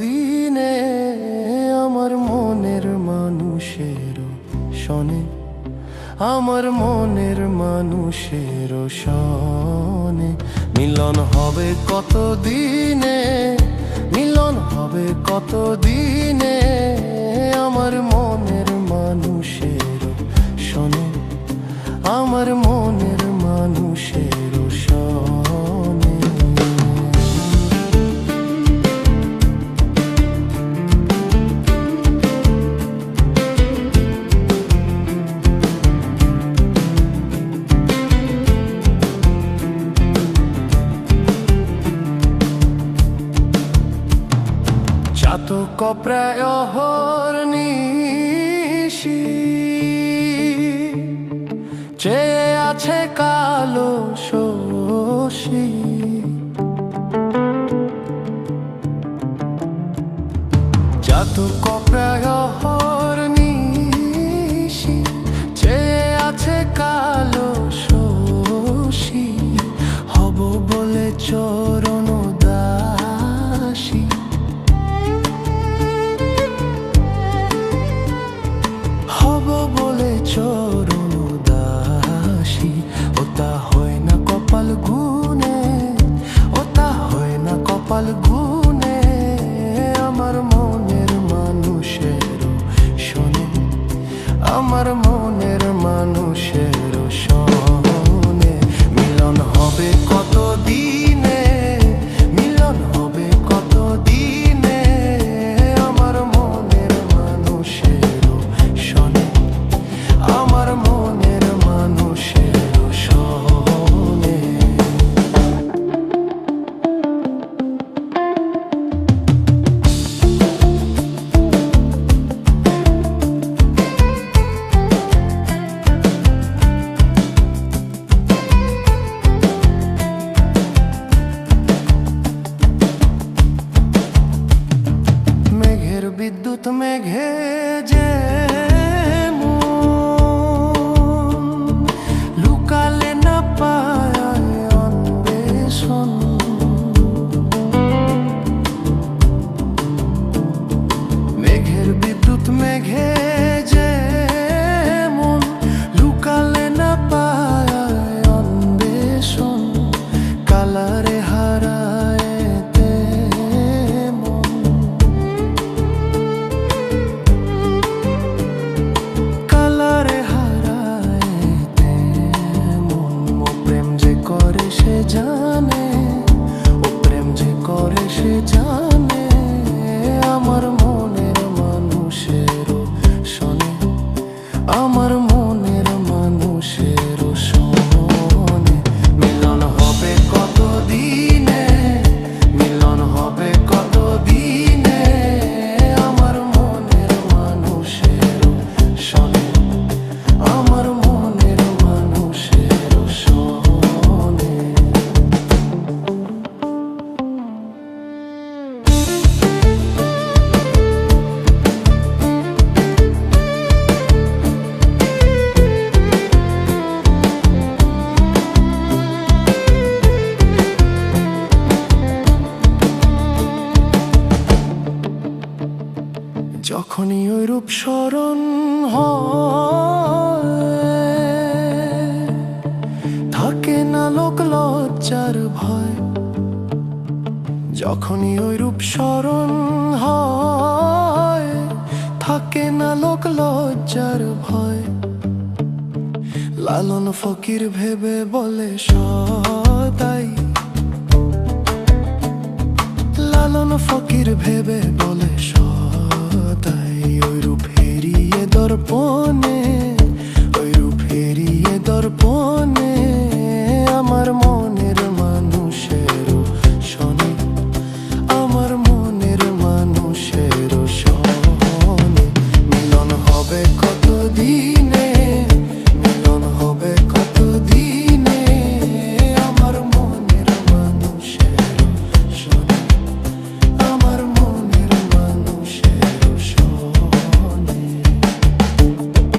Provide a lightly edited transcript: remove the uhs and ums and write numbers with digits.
দিনে আমার মনের মানুষের শোনে, আমার মনের মানুষের শোনে। মিলন হবে কত দিনে, মিলন হবে কত দিনে আমার মনের মানুষের শোনে, আমার মনের মানুষের শোনে। চাতক প্রায় অহর্নিশি চেয়ে আছে কালো শশী, চাতক প্রায় অহর্নিশি চেয়ে আছে কালো শশী, হব বলে চরণ দাসী। হব বলে চরণ দাসী, ওটা হয় না কপাল গুনে, ওটা হয় না কপাল গুনে আমার মনের মানুষের শোনে, আমার মনের মানুষের শোনে। মিলন হবে কত দিনে, মিলন হবে কত দিনে আমার মনের মানুষের শোনে, আমার মনের মানুষের শোনে। মেঘের বিদ্যুৎ মেঘে যে লুকালে না পায় অন্বেষণ, মেঘের বিদ্যুৎ মেঘে যে লুকালে না পায় অন্বেষণ, কালারে হারায় সে জানে, ও প্রেম যে করে সে জানে আমার মনের মানুষের শোনে, আমার মনের মানুষের শোনে। মিলন হবে কত দিনে, মিলন হবে কত দিনে আমার মনের মানুষের শোনে, আমার মনের মানুষের শোনে। যখনই ওই রূপ স্মরণ হয়, থাকে না লোক লজ্জার ভয়। যখনই ওই রূপ স্মরণ হয়, থাকে না লোক লজ্জার ভয়। লালন ফকির ভেবে বলে সদাই, লালন ফকির ভেবে